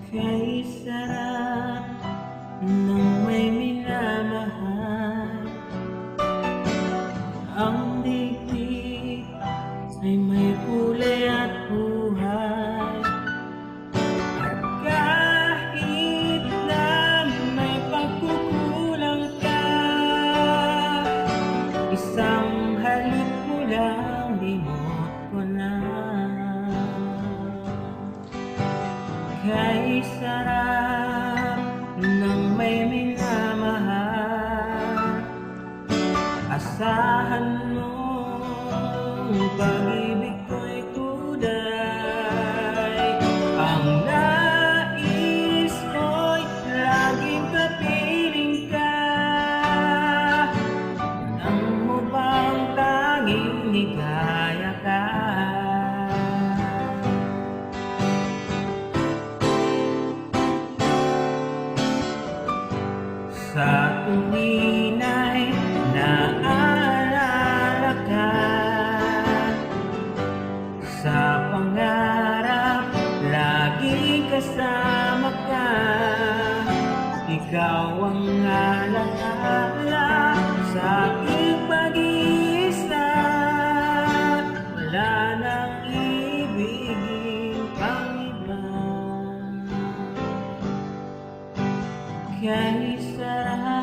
Kay sarap ng may minamahal. Ang daigdig ay may kulay at buhay. At kahit na may pagkukulang ka, isang halik mo lang limot ko na. Kay sarap ng may minamahal, asahan mo pag-ibig ko'y kulay. Ang nais ko'y laging kapiling ka. Alam mo bang tanging hikaya ka? Sa tuwin ay naalala ka, sa pangarap laging kasama ka. Ikaw ang alaala sa aking pag-iisa. Wala nang ibigin pang iba. Kay sarap